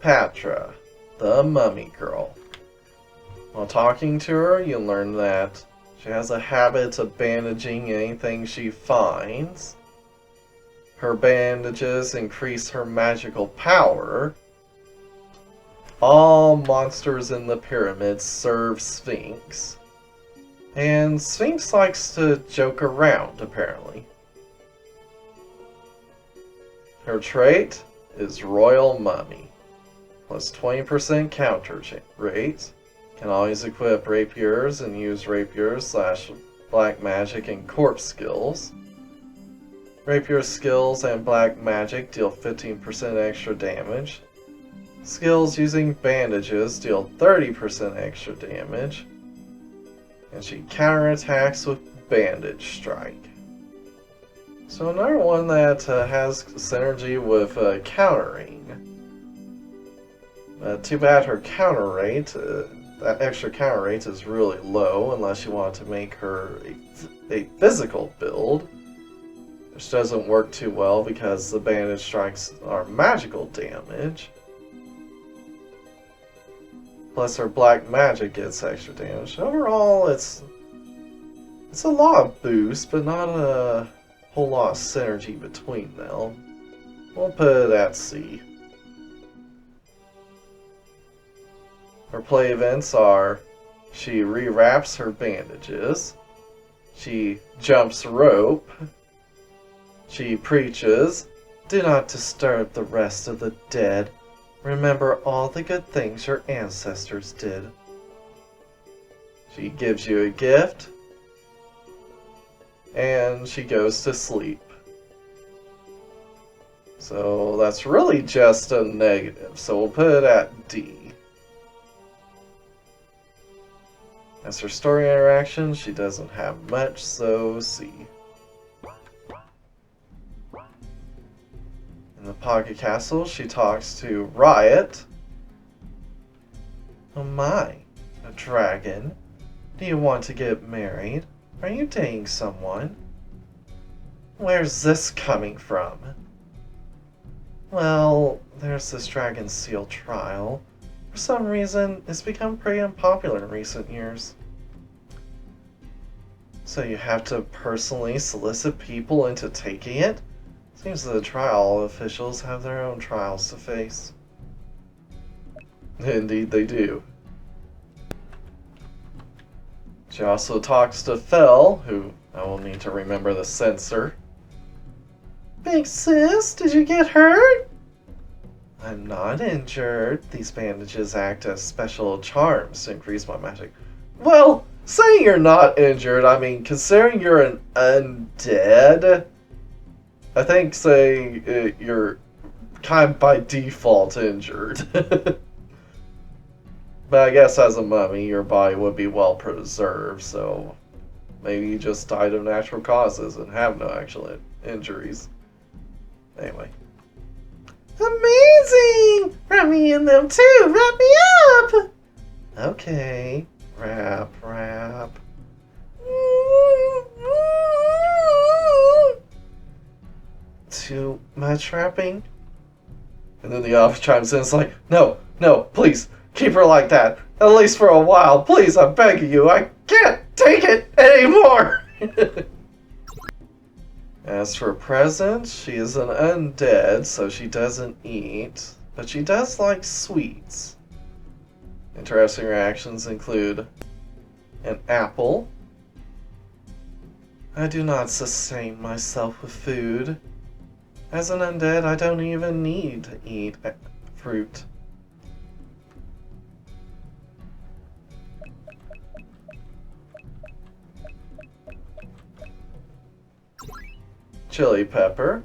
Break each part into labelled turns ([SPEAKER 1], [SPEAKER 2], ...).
[SPEAKER 1] Patra, the mummy girl. While talking to her, you learn that she has a habit of bandaging anything she finds. Her bandages increase her magical power. All monsters in the pyramid serve Sphinx. And Sphinx likes to joke around, apparently. Her trait is Royal Mummy, plus 20% counter rate. Can always equip rapiers and use rapiers / black magic and corpse skills. Rapier skills and black magic deal 15% extra damage. Skills using bandages deal 30% extra damage. And she counterattacks with Bandage Strike. So another one that has synergy with countering. Too bad her counter rate, that extra counter rate is really low unless you want to make her a physical build. Which doesn't work too well because the bandage strikes are magical damage. Plus her black magic gets extra damage. Overall, it's a lot of boost, but not a whole lot of synergy between them. We'll put it at C. Her play events are: she rewraps her bandages, she jumps rope, she preaches, "Do not disturb the rest of the dead. Remember all the good things your ancestors did." She gives you a gift, and she goes to sleep. So that's really just a negative, so we'll put it at D. As for story interactions, she doesn't have much, so C. In the Pocket Castle, she talks to Riot. "Oh my, a dragon? Do you want to get married? Are you dating someone? Where's this coming from?" "Well, there's this dragon seal trial. For some reason, it's become pretty unpopular in recent years. So you have to personally solicit people into taking it? Seems the trial officials have their own trials to face." Indeed they do. She also talks to Fel, who I will need to remember the censor. "Big sis, did you get hurt?" "I'm not injured. These bandages act as special charms to increase my magic." Well, saying you're not injured, I mean, considering you're an undead, I think saying you're kind of by default injured. But I guess as a mummy, your body would be well preserved, so maybe you just died of natural causes and have no actual injuries. Anyway. "Amazing! Wrap me in them too! Wrap me up!" "Okay. Wrap. Too much wrapping?" And then the elf chimes in, it's like, no, please, keep her like that. At least for a while. Please, I'm begging you. I can't take it anymore. As for presents, she is an undead, so she doesn't eat, but she does like sweets. Interesting reactions include an apple. "I do not sustain myself with food. As an undead, I don't even need to eat fruit." Chili pepper.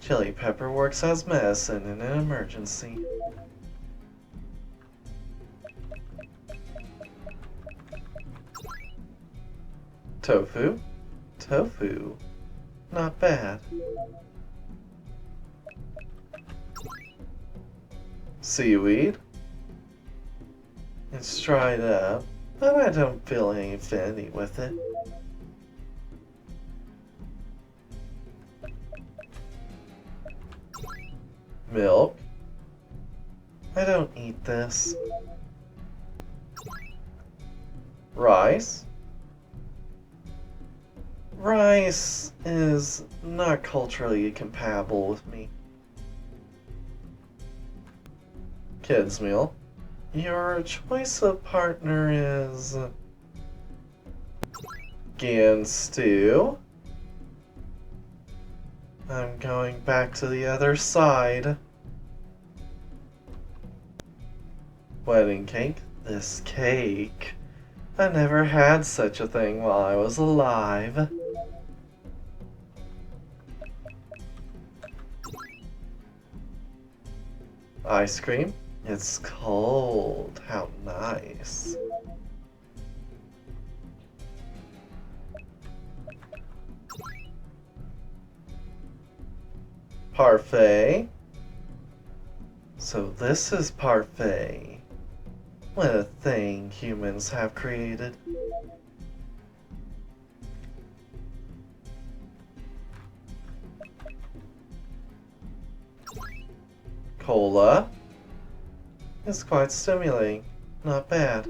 [SPEAKER 1] Chili pepper works as medicine in an emergency. Tofu. Not bad. Seaweed. It's dried up, but I don't feel any affinity with it. Milk. I don't eat this. Rice. Rice is not culturally compatible with me. Kids meal. Your choice of partner is Gian stew. I'm going back to the other side. Wedding cake. This cake. I never had such a thing while I was alive. Ice cream. It's cold. How nice. Parfait. So this is parfait. What a thing humans have created. Cola. It's quite stimulating. Not bad.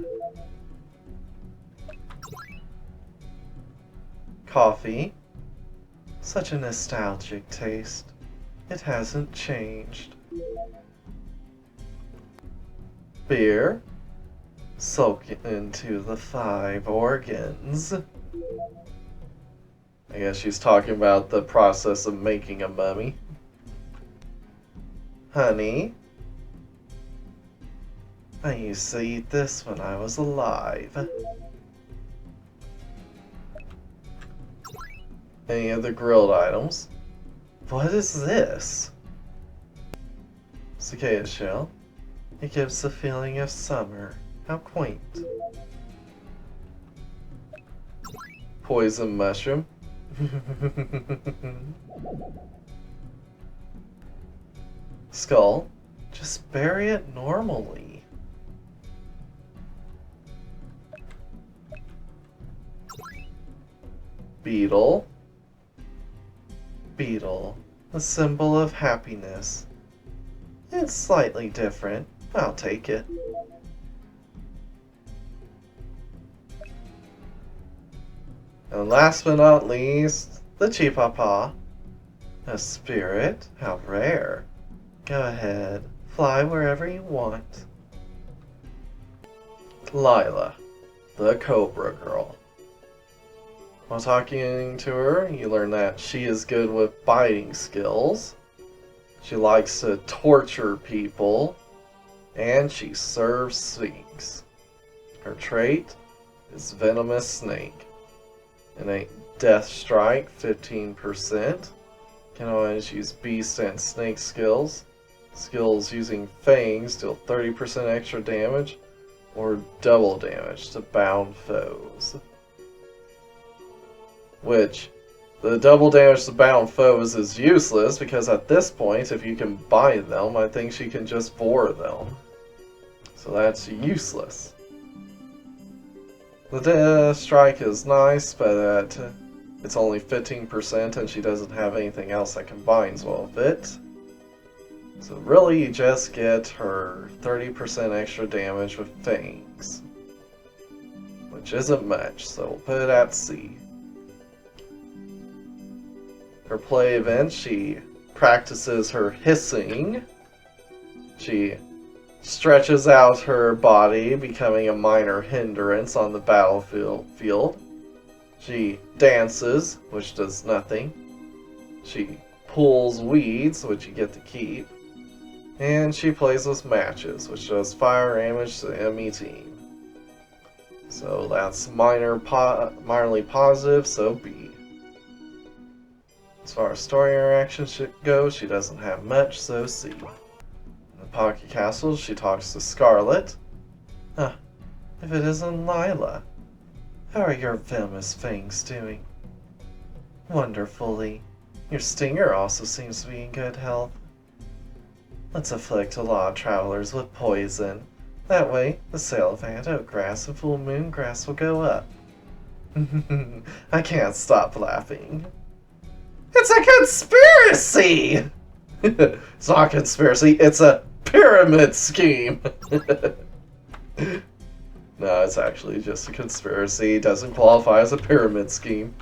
[SPEAKER 1] Coffee. Such a nostalgic taste. It hasn't changed. Beer. Soak into the 5 organs. I guess she's talking about the process of making a mummy. Honey. I used to eat this when I was alive. Any other grilled items? What is this? Cicada shell. It gives the feeling of summer. How quaint. Poison mushroom. Skull. Just bury it normally. Beetle. Beetle. A symbol of happiness. It's slightly different. I'll take it. And last but not least, the Chipapa. A spirit? How rare. Go ahead, fly wherever you want. Lila, the Cobra Girl. While talking to her, you learn that she is good with biting skills. She likes to torture people. And she serves sphinx. Her trait is Venomous Snake. Innate Death Strike, 15%. Can always use Beast and Snake skills. Skills using Fangs deal 30% extra damage or double damage to bound foes. Which, the double damage to bound foes is useless because at this point, if you can bind them, I think she can just bore them. So that's useless. The Death Strike is nice, but it's only 15% and she doesn't have anything else that combines well with it. So really you just get her 30% extra damage with Fangs. Which isn't much, so we'll put it at C. Her play event, she practices her hissing. She stretches out her body, becoming a minor hindrance on the battlefield. She dances, which does nothing. She pulls weeds, which you get to keep. And she plays with matches, which does fire damage to the enemy team. So that's minorly positive, so B. As far as story interactions go, she doesn't have much, so C. In the Pocket Castle, she talks to Scarlet. Huh, if it isn't Lila. How are your venomous fangs doing? Wonderfully. Your stinger also seems to be in good health. Let's afflict a lot of travelers with poison. That way, the sale of antidote grass and full moon grass will go up. I can't stop laughing. It's a conspiracy! It's not a conspiracy, it's a pyramid scheme! No, it's actually just a conspiracy. It doesn't qualify as a pyramid scheme.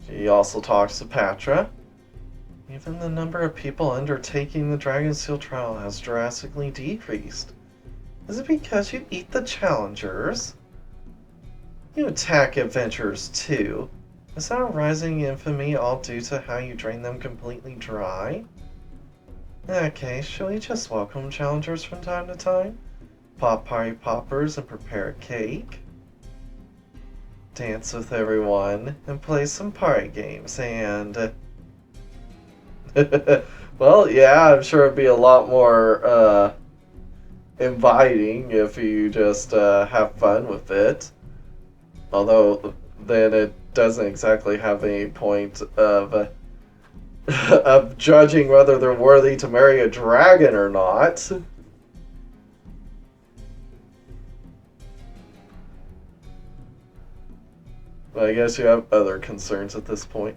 [SPEAKER 1] She also talks to Patra. Even the number of people undertaking the Dragonsteel trial has drastically decreased. Is it because you eat the challengers? You attack adventurers too. Is that rising infamy all due to how you drain them completely dry? In that case, shall we just welcome challengers from time to time? Pop party poppers and prepare a cake? Dance with everyone and play some party games and... Well, yeah, I'm sure it'd be a lot more inviting if you just have fun with it. Although, then it doesn't exactly have any point of of judging whether they're worthy to marry a dragon or not. But I guess you have other concerns at this point.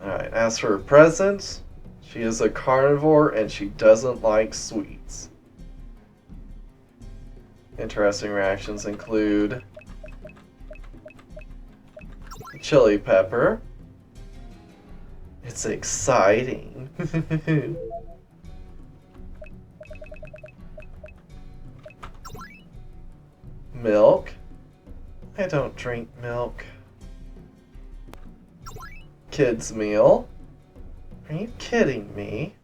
[SPEAKER 1] Alright, as for her presents, she is a carnivore and she doesn't like sweets. Interesting reactions include chili pepper. It's exciting. Milk. I don't drink milk. Kids meal. Are you kidding me?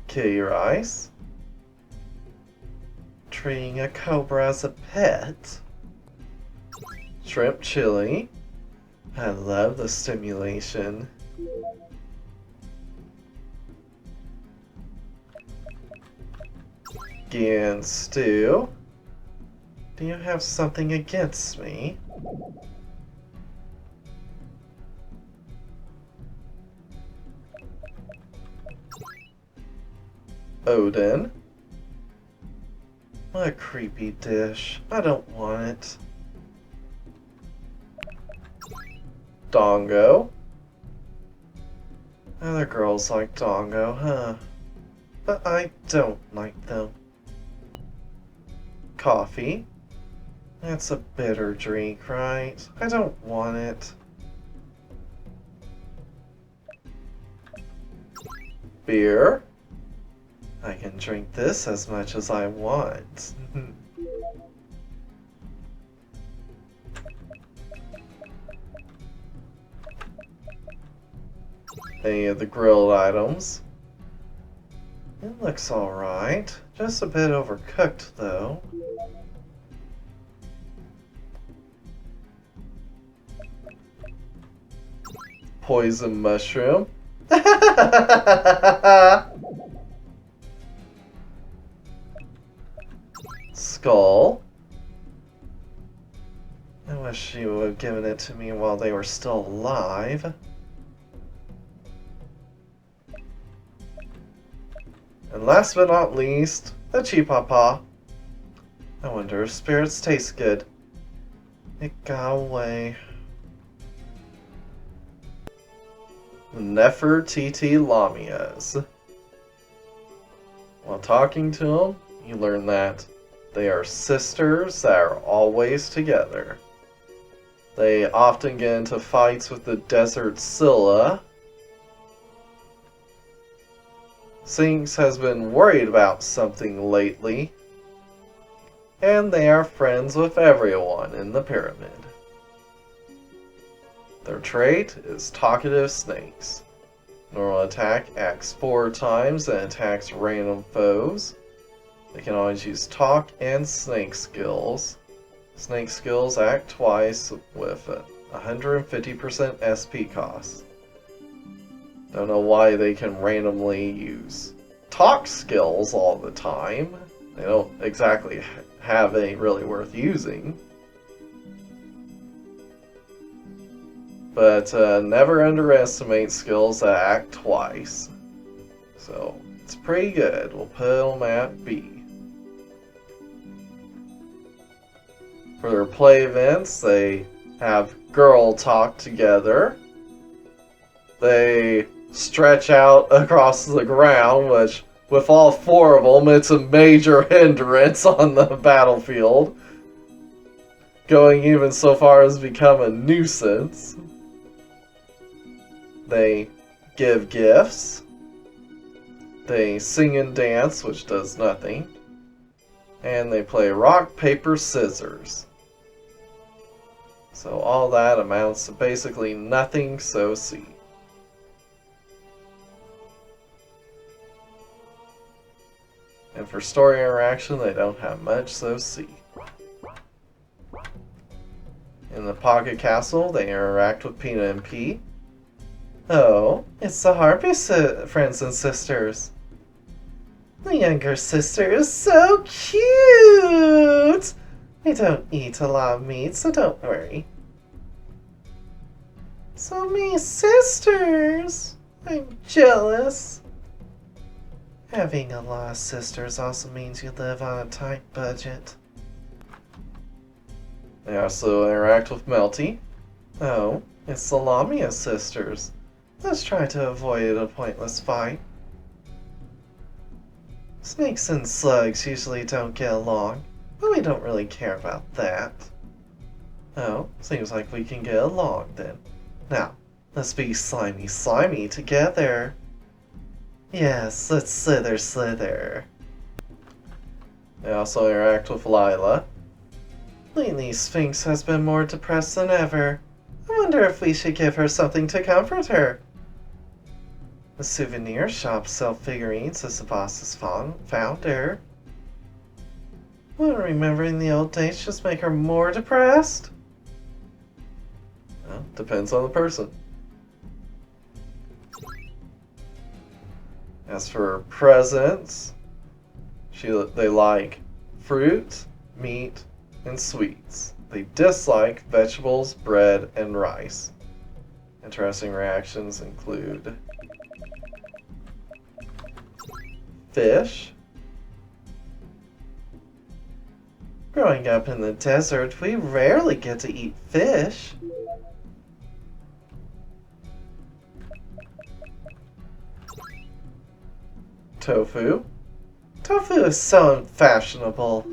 [SPEAKER 1] Kitty rice. Treating a cobra as a pet. Shrimp chili. I love the stimulation. Gan stew. Do you have something against me? Odin. What a creepy dish. I don't want it. Dongo. Other girls like Dongo, huh? But I don't like them. Coffee. That's a bitter drink, right? I don't want it. Beer. I can drink this as much as I want. Any of the grilled items. It looks alright. Just a bit overcooked, though. Poison mushroom. Skull. I wish she would have given it to me while they were still alive. And last but not least, the Chipapa. I wonder if spirits taste good. It got away. Nefertiti Lamias. While talking to them, you learn that they are sisters that are always together. They often get into fights with the Desert Scylla. Sphinx has been worried about something lately, and they are friends with everyone in the pyramid. Their trait is talkative snakes. Normal attack acts 4 times and attacks random foes. They can always use talk and snake skills. Snake skills act twice with 150% SP cost. Don't know why they can randomly use talk skills all the time. They don't exactly have any really worth using. But never underestimate skills that act twice. So, it's pretty good. We'll put them at B. For their play events, they have girl talk together. They stretch out across the ground, which, with all four of them, it's a major hindrance on the battlefield. Going even so far as become a nuisance. They give gifts. They sing and dance, which does nothing. And they play rock, paper, scissors. So all that amounts to basically nothing, so see. And for story interaction, they don't have much, so see. In the Pocket Castle, they interact with Peanut and Pea. Oh, it's the Harpy friends and sisters. The younger sister is so cute! I don't eat a lot of meat, so don't worry. So many sisters! I'm jealous. Having a lot of sisters also means you live on a tight budget. They also interact with Melty. Oh, it's the Lamia sisters. Let's try to avoid a pointless fight. Snakes and slugs usually don't get along, but we don't really care about that. Oh, seems like we can get along then. Now, let's be slimy together. Yes, let's slither. They also interact with Lila. Lately, Sphinx has been more depressed than ever. I wonder if we should give her something to comfort her. The souvenir shop sells figurines as the boss's founder. Will remembering the old days just make her more depressed? Well, depends on the person. As for presents, they like fruit, meat, and sweets. They dislike vegetables, bread, and rice. Interesting reactions include fish. Growing up in the desert, we rarely get to eat fish. Tofu. Tofu is so unfashionable.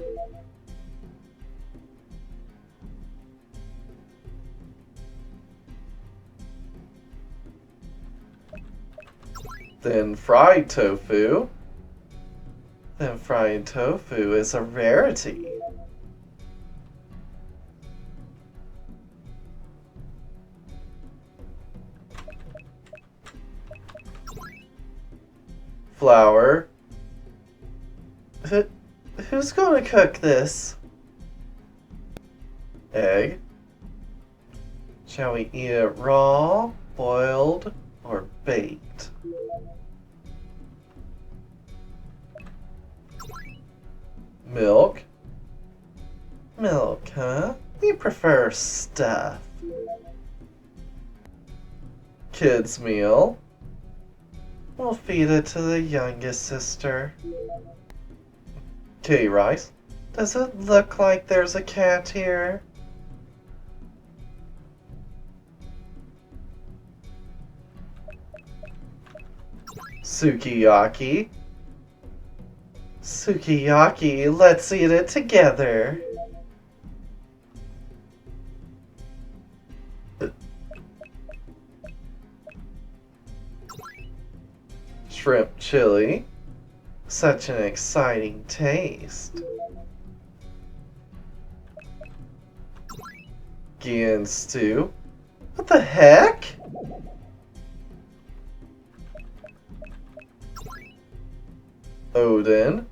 [SPEAKER 1] Then fried tofu. Then fried tofu is a rarity. Flour. Who's gonna cook this? Egg. Shall we eat it raw, boiled, or baked? Milk. Milk, huh? We prefer stuff. Kids' meal. We'll feed it to the youngest sister. Kitty rice. Does it look like there's a cat here? Sukiyaki. Sukiyaki, let's eat it together. Shrimp chili. Such an exciting taste. Gian stew. What the heck? Odin.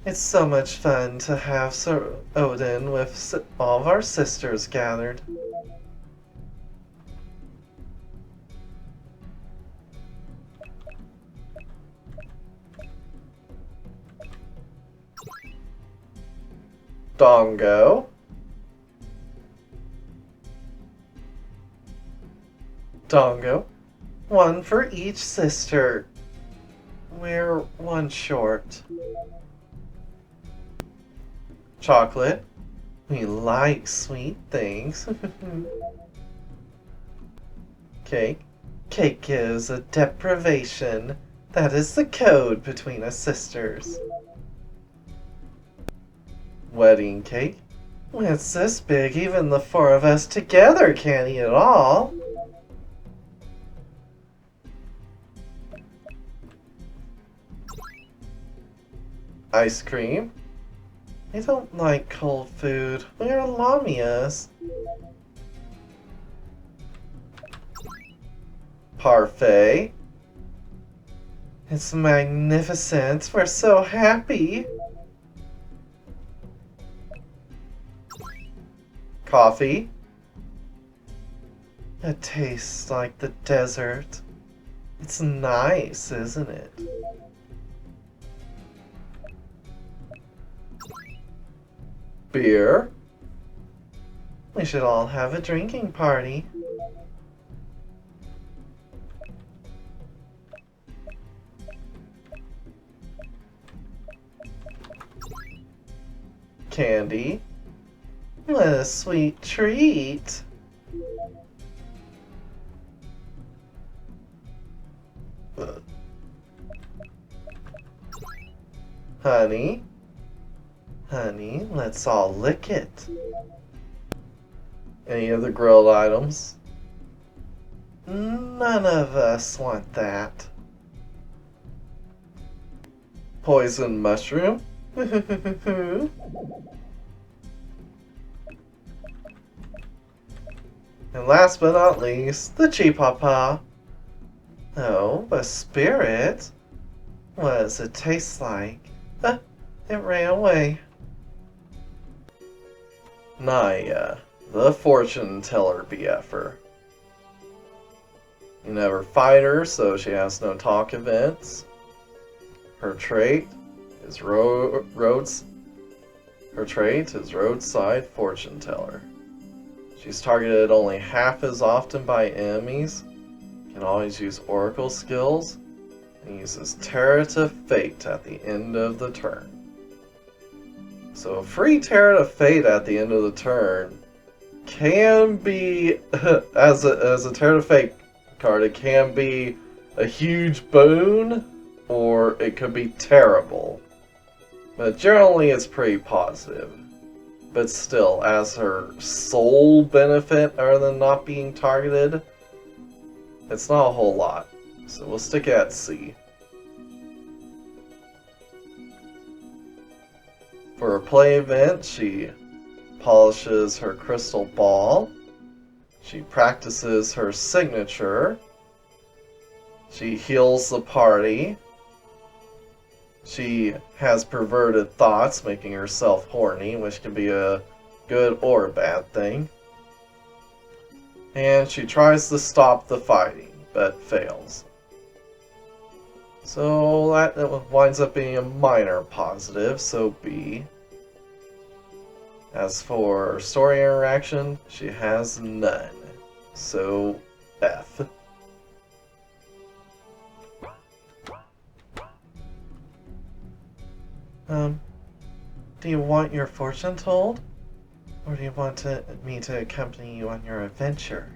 [SPEAKER 1] It's so much fun to have Sir Odin with all of our sisters gathered. Dongo. Dongo. One for each sister. We're one short. Chocolate. We like sweet things. Cake. Cake gives a deprivation. That is the code between us sisters. Wedding cake. When it's this big, even the four of us together can't eat it all. Ice cream. I don't like cold food. We're Lamias. Parfait. It's magnificent. We're so happy. Coffee. It tastes like the desert. It's nice, isn't it? Beer. We should all have a drinking party. Candy. What a sweet treat. Honey. Honey, let's all lick it. Any other grilled items? None of us want that. Poison mushroom? And last but not least, the Chipapa. Oh, a spirit? What does it taste like? It ran away. Naya, the fortune teller BFer. You never fight her, so she has no talk events. Her trait is roadside fortune teller. She's targeted only half as often by enemies, can always use oracle skills, and uses Terra to Fate at the end of the turn. So a free Terra to Fate at the end of the turn can be, as a Terra to Fate card, it can be a huge boon, or it could be terrible. But generally it's pretty positive. But still, as her sole benefit other than not being targeted, it's not a whole lot. So we'll stick at C. For her play event, she polishes her crystal ball. She practices her signature. She heals the party. She has perverted thoughts, making herself horny, which can be a good or a bad thing. And she tries to stop the fighting, but fails. So that winds up being a minor positive, so B. As for story interaction, she has none, so F. Do you want your fortune told? Or do you want me to accompany you on your adventure?